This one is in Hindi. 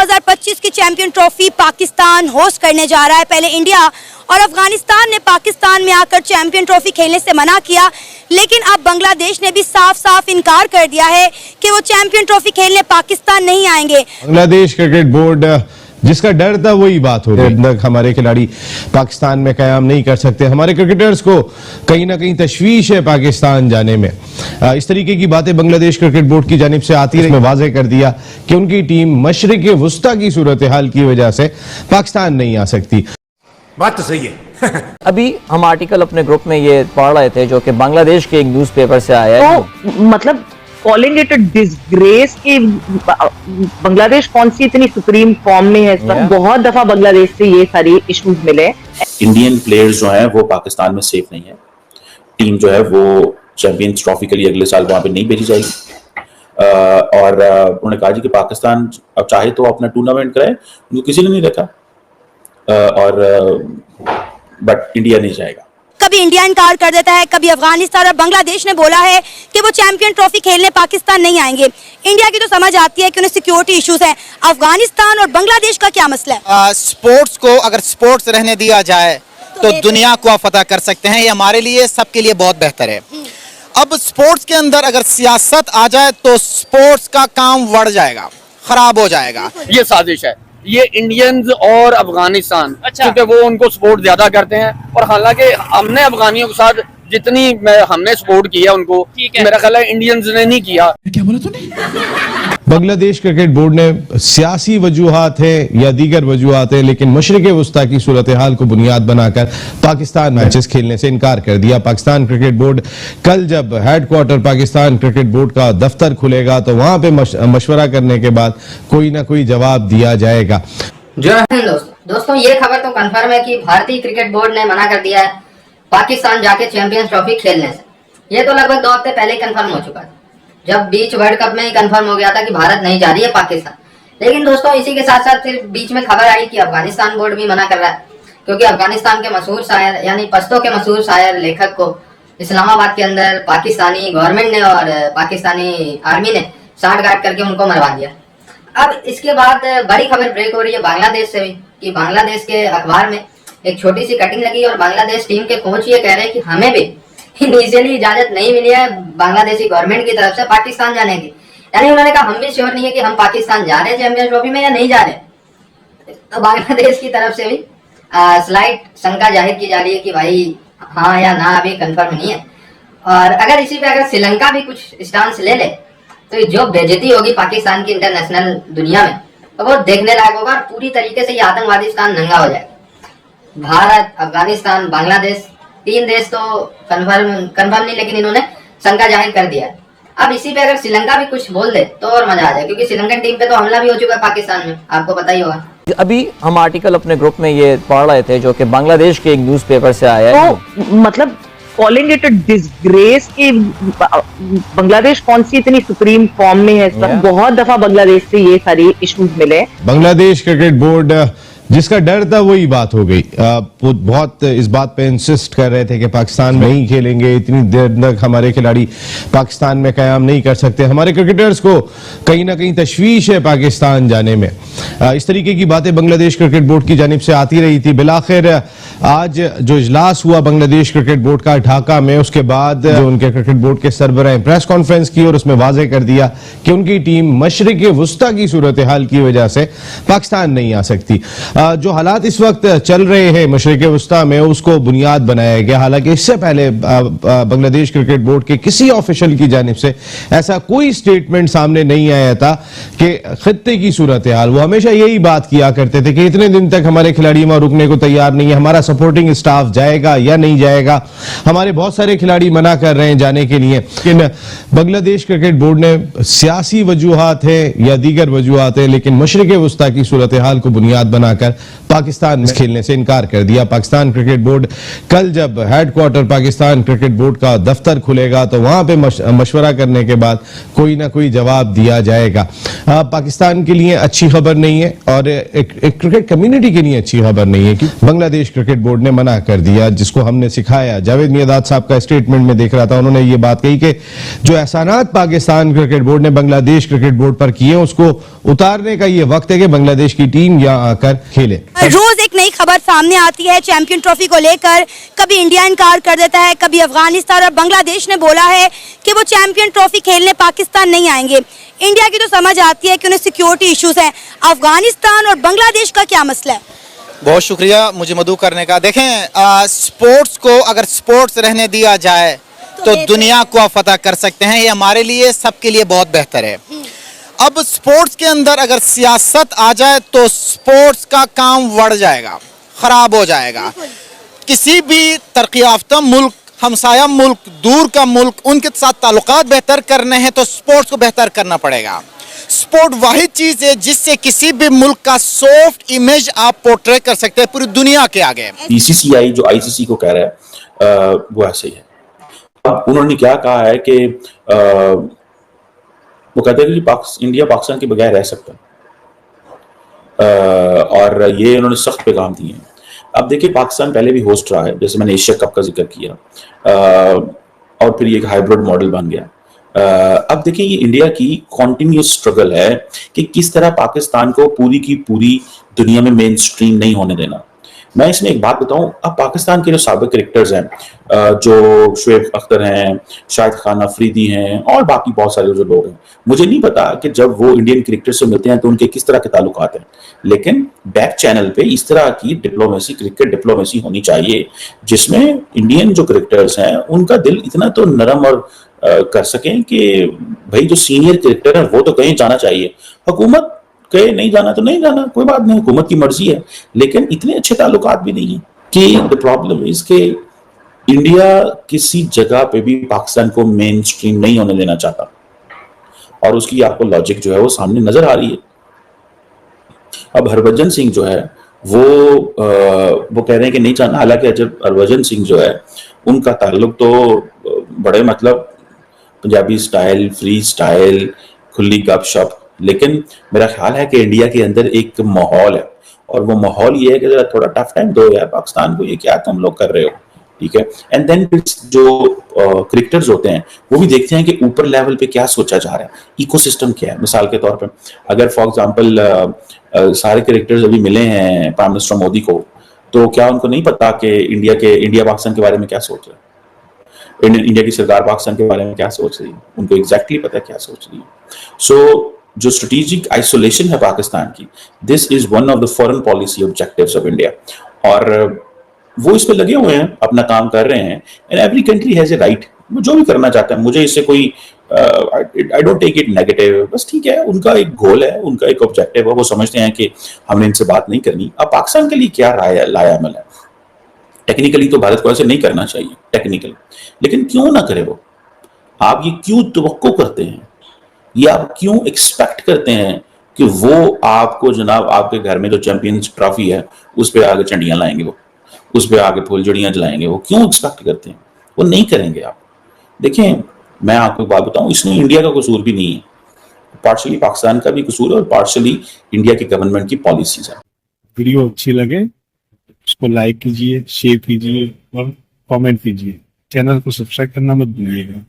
2025 की चैंपियन ट्रॉफी पाकिस्तान होस्ट करने जा रहा है। पहले इंडिया और अफगानिस्तान ने पाकिस्तान में आकर चैंपियन ट्रॉफी खेलने से मना किया, लेकिन अब बांग्लादेश ने भी साफ साफ इनकार कर दिया है कि वो चैंपियन ट्रॉफी खेलने पाकिस्तान नहीं आएंगे। बांग्लादेश क्रिकेट बोर्ड जिसका डर था वही बात हो गई। हमारे खिलाड़ी पाकिस्तान में कयाम नहीं कर सकते, हमारे क्रिकेटर्स को कहीं ना कहीं तशवीश है पाकिस्तान जाने में। इस तरीके की बातें बांग्लादेश क्रिकेट बोर्ड की जानिब से आती रही। वाज़ेह कर दिया कि उनकी टीम मशरिक़ वुस्ता की सूरत हाल की वजह से पाकिस्तान नहीं आ सकती। बात तो सही है। अभी हम आर्टिकल अपने ग्रुप में ये पढ़ रहे थे जो कि बांग्लादेश के एक न्यूज़पेपर से आया है। तो मतलब कॉलिंग इट अ डिसग्रेस कि बांग्लादेश कौन सी इतनी सुप्रीम फॉर्म में है। बहुत दफा बांग्लादेश से ये सारी इश्यूज मिले। इंडियन प्लेयर्स जो हैं वो पाकिस्तान में सेफ नहीं है। टीम जो है वो चैंपियंस ट्रॉफी के लिए अगले साल वहां पे नहीं भेजी जाएगी। और उन्होंने कहा जी कि पाकिस्तान अब चाहे तो अपना टूर्नामेंट कराए, उनको किसी ने नहीं रखा, बट इंडिया नहीं जाएगा। कभी इंडिया इनकार कर देता है, कभी अफगानिस्तान और बांग्लादेश ने बोला है कि वो चैंपियन ट्रॉफी खेलने पाकिस्तान नहीं आएंगे। इंडिया की तो समझ आती है कि उन्हें सिक्योरिटी इश्यूज हैं। अफगानिस्तान और बांग्लादेश का क्या मसला है? स्पोर्ट्स को अगर स्पोर्ट्स रहने दिया जाए तो दुनिया को आप फतह कर सकते हैं। ये हमारे लिए सबके लिए बहुत बेहतर है। अब स्पोर्ट्स के अंदर अगर सियासत आ जाए तो स्पोर्ट्स का काम बढ़ जाएगा, खराब हो जाएगा। ये साजिश है, ये इंडियंस और अफगानिस्तान, क्योंकि वो उनको सपोर्ट ज्यादा करते हैं। और हालांकि हमने अफगानियों के साथ जितनी हमने सपोर्ट किया उनको, मेरा ख्याल है इंडियंस ने नहीं किया। क्या बोला तूने? बांग्लादेश क्रिकेट बोर्ड ने सियासी वजूहात है या दीगर वजूहात है, लेकिन मशरिक़ वुस्ता की सूरत हाल को बुनियाद बनाकर पाकिस्तान मैचेस खेलने से इनकार कर दिया। पाकिस्तान क्रिकेट बोर्ड कल जब हेडक्वार्टर पाकिस्तान क्रिकेट बोर्ड का दफ्तर खुलेगा तो वहां पे मशवरा करने के बाद कोई ना कोई जवाब दिया जाएगा। दोस्तों ये खबर तो कंफर्म है कि भारतीय क्रिकेट बोर्ड ने मना कर दिया है पाकिस्तान जाके चैंपियंस ट्रॉफी खेलने से। ये तो लगभग 2 हफ्ते पहले ही कंफर्म हो चुका है, जब बीच वर्ल्ड कप में ही कंफर्म हो गया था कि भारत नहीं जा रही है पाकिस्तान। लेकिन दोस्तों इसी के साथ साथ फिर बीच में खबर आई कि अफगानिस्तान बोर्ड भी मना कर रहा है, क्योंकि अफगानिस्तान के मशहूर शायर यानी पश्तो के मशहूर शायर लेखक को इस्लामाबाद के अंदर पाकिस्तानी गवर्नमेंट ने और पाकिस्तानी आर्मी ने साठ गांठ करके उनको मरवा दिया। अब इसके बाद बड़ी खबर ब्रेक हो रही है बांग्लादेश से भी कि बांग्लादेश के अखबार में एक छोटी सी कटिंग लगी और बांग्लादेश टीम के कोच ये कह रहे हैं कि हमें भी इनिशियली इजाजत नहीं मिली है बांग्लादेशी गवर्नमेंट की तरफ से पाकिस्तान जाने की। यानी उन्होंने कहा हम भी श्योर नहीं है कि हम पाकिस्तान जा रहे हैं चैंपियंस ट्रॉफी में या नहीं जा रहे। तो बांग्लादेश की तरफ से भी स्लाइट शंका जाहिर की जा रही है कि भाई हाँ या ना अभी कंफर्म नहीं है। और अगर इसी पे अगर श्रीलंका भी कुछ स्टांस ले ले तो जो बेइज्जती होगी पाकिस्तान की इंटरनेशनल दुनिया में तो वो देखने लायक होगा। पूरी तरीके से ये आतंकवादिस्तान नंगा हो जाएगा। भारत, अफगानिस्तान, बांग्लादेश 3 देश तो कंफर्म नहीं, लेकिन इन्होंने शंका जाहिर कर दिया है। अब इसी पे अगर श्रीलंका भी कुछ बोल दे तो और मजा आ जाए, क्योंकि श्रीलंकन टीम पे तो हमला भी हो चुका है पाकिस्तान में, आपको पता ही होगा। अभी हम आर्टिकल अपने ग्रुप में ये पढ़ रहे थे जो कि बांग्लादेश के एक न्यूज़पेपर से आया है। तो मतलब कॉलिंग इट अ डिसग्रेस कि बांग्लादेश कौन सी इतनी सुप्रीम फॉर्म में है। बहुत दफा बांग्लादेश से ये सारी इश्यूज मिले। बांग्लादेश क्रिकेट बोर्ड जिसका डर था वही बात हो गई। वो बहुत इस बात पे इंसिस्ट कर रहे थे कि पाकिस्तान में ही खेलेंगे, इतनी देर तक हमारे खिलाड़ी पाकिस्तान में कयाम नहीं कर सकते, हमारे क्रिकेटर्स को कहीं ना कहीं तशवीश है पाकिस्तान जाने में। इस तरीके की बातें बांग्लादेश क्रिकेट बोर्ड की जानिब से आती रही थी। बिलाखिर आज जो इजलास हुआ बांग्लादेश क्रिकेट बोर्ड का ढाका में, उसके बाद जो उनके क्रिकेट बोर्ड के सरबराह प्रेस कॉन्फ्रेंस की और उसमें वाज़ेह कर दिया कि उनकी टीम मशरिक़ वुस्ता की सूरत हाल की वजह से पाकिस्तान नहीं आ सकती। जो हालात इस वक्त चल रहे हैं मशरिक़ वुस्ता में उसको बुनियाद बनाया गया। हालांकि इससे पहले बांग्लादेश क्रिकेट बोर्ड के किसी ऑफिशियल की जानिब से ऐसा कोई स्टेटमेंट सामने नहीं आया था कि खित्ते की सूरत हाल। वो हमेशा यही बात किया करते थे कि इतने दिन तक हमारे खिलाड़ी वहां रुकने को तैयार नहीं है, हमारा सपोर्टिंग स्टाफ जाएगा या नहीं जाएगा, हमारे बहुत सारे खिलाड़ी मना कर रहे हैं जाने के लिए। लेकिन बांग्लादेश क्रिकेट बोर्ड ने सियासी वजूहात है या दीगर वजूहात है, लेकिन मशरिक़ वुस्ता की सूरत हाल को बुनियाद बनाकर आकर पाकिस्तान में खेलने से इनकार कर दिया। पाकिस्तान क्रिकेट बोर्ड कल जब हेडक्वार्टर पाकिस्तान क्रिकेट बोर्ड का दफ्तर खुलेगा तो वहां पे मशवरा करने के बाद कोई ना कोई जवाब दिया जाएगा। पाकिस्तान के लिए अच्छी खबर नहीं है और एक क्रिकेट कम्युनिटी के लिए अच्छी खबर नहीं है कि बांग्लादेश क्रिकेट बोर्ड ने मना कर दिया, जिसको हमने सिखाया। जावेद मियादाद साहब का स्टेटमेंट में देख रहा था, उन्होंने ये बात कही कि जो एहसानात पाकिस्तान क्रिकेट बोर्ड ने बांग्लादेश क्रिकेट बोर्ड पर किए उसको उतारने का ये वक्त है कि बांग्लादेश की टीम यहां आकर खेले। रोज एक नई खबर सामने आती है चैंपियन ट्रॉफी को लेकर। कभी इंडिया इनकार कर देता है, कभी अफगानिस्तान, और बांग्लादेश ने बोला है कि वो चैंपियन ट्रॉफी खेलने पाकिस्तान नहीं आएंगे। इंडिया की तो समझ आती है कि उन्हें सिक्योरिटी इश्यूज हैं। अफगानिस्तान और बांग्लादेश का क्या मसला है? बहुत शुक्रिया मुझे मदऊ करने का। देखें, स्पोर्ट्स को अगर स्पोर्ट्स रहने दिया जाए तो दुनिया को आप फतह कर सकते हैं। ये हमारे लिए, सबके लिए बहुत बेहतर है। अब स्पोर्ट्स के अंदर अगर सियासत आ जाए तो स्पोर्ट्स का काम बढ़ जाएगा, खराब हो जाएगा। किसी भी तरक्की याफ्ता मुल्क, हमसाया मुल्क, दूर का मुल्क, उनके साथ ताल्लुकात बेहतर करने हैं तो स्पोर्ट्स को बेहतर करना पड़ेगा। स्पोर्ट वाहिद चीज है जिससे किसी भी मुल्क का सॉफ्ट इमेज आप पोर्ट्रे कर सकते हैं पूरी दुनिया के आगे। बीसीसीआई जो आईसीसी को कह रहा है वो ऐसे ही है। अब उन्होंने क्या कहा है कि वो कहते हैं कि इंडिया पाकिस्तान के बगैर रह सकता है, और ये उन्होंने सख्त पैगाम दिए हैं। अब देखिए, पाकिस्तान पहले भी होस्ट रहा है, जैसे मैंने एशिया कप का जिक्र किया, और फिर ये एक हाइब्रिड मॉडल बन गया। अब देखिए, ये इंडिया की कॉन्टिन्यूस स्ट्रगल है कि किस तरह पाकिस्तान को पूरी की पूरी दुनिया में मेन स्ट्रीम नहीं होने देना। मैं इसमें एक बात बताऊं, अब पाकिस्तान के जो साबिक क्रिकेटर्स हैं, जो शुएब अख्तर हैं, शाहिद खान अफरीदी हैं, और बाकी बहुत सारे जो लोग हैं, मुझे नहीं पता कि जब वो इंडियन क्रिकेटर से मिलते हैं तो उनके किस तरह के ताल्लुकात हैं, लेकिन बैक चैनल पे इस तरह की डिप्लोमेसी, क्रिकेट डिप्लोमेसी होनी चाहिए जिसमें इंडियन जो क्रिकेटर्स हैं उनका दिल इतना तो नरम और कर सकें कि भाई जो सीनियर क्रिकेटर है वो तो कहीं जाना चाहिए, हुकूमत कहे नहीं जाना तो नहीं जाना, कोई बात नहीं, हुकूमत की मर्जी है, लेकिन इतने अच्छे ताल्लुकात भी नहीं है। कि द प्रॉब्लम इज के इंडिया किसी जगह पे भी पाकिस्तान को मेन स्ट्रीम नहीं होने देना चाहता, और उसकी आपको लॉजिक जो है वो सामने नजर आ रही है। अब हरभजन सिंह जो है वो कह रहे हैं कि नहीं चाहना, हालांकि जब हरभजन सिंह जो है उनका ताल्लुक तो बड़े मतलब पंजाबी स्टाइल, फ्री स्टाइल, खुली गपशप, लेकिन मेरा ख्याल है कि इंडिया के अंदर एक माहौल है, और वो माहौल ये है कि जरा थोड़ा टफ टाइम दो यार पाकिस्तान को, ये क्या तुम लोग कर रहे हो, ठीक है। एंड देन जो क्रिकेटर्स होते हैं वो भी देखते हैं कि ऊपर लेवल पे क्या सोचा जा रहा है, इकोसिस्टम क्या है। मिसाल के तौर पर अगर फॉर एग्जांपल सारे क्रिकेटर्स अभी मिले हैं प्राइम मिनिस्टर मोदी को, तो क्या उनको नहीं पता कि इंडिया पाकिस्तान के बारे में क्या सोच रहा है, इंडिया की सरकार पाकिस्तान के बारे में क्या सोच रही है, उनको एग्जैक्टली पता है क्या सोच रही है। सो जो स्ट्रेटेजिक आइसोलेशन है पाकिस्तान की, this is one of the foreign policy objectives of India, और वो इस पे लगे हुए हैं, अपना काम कर रहे हैं। And every country has a right, वो जो भी करना चाहता है, मुझे इससे कोई I don't take it negative, बस ठीक है, उनका एक गोल है, उनका एक ऑब्जेक्टिव है, वो समझते हैं कि हमने इनसे बात नहीं करनी। अब पाकिस्तान के लिए क्या राय लाया अमल है, टेक्निकली तो भारत को ऐसे नहीं करना चाहिए टेक्निकली, लेकिन क्यों ना करे वो, आप ये क्यों तवक्को करते हैं, ये आप क्यों एक्सपेक्ट करते हैं कि वो आपको जनाब आपके घर में जो चैंपियंस ट्रॉफी है उस पर आगे चंडियां लाएंगे, वो उस पर आगे फुलझड़ियां जलाएंगे, वो क्यों एक्सपेक्ट करते हैं, वो नहीं करेंगे। आप देखें, मैं आपको एक बात बताऊं, इसमें इंडिया का कसूर भी नहीं है, पार्शली पाकिस्तान का भी कसूर है और पार्शली इंडिया की गवर्नमेंट की पॉलिसीज है। वीडियो अच्छी लगे उसको लाइक कीजिए, शेयर कीजिए और कमेंट कीजिए। चैनल को सब्सक्राइब करना मत भूलिएगा।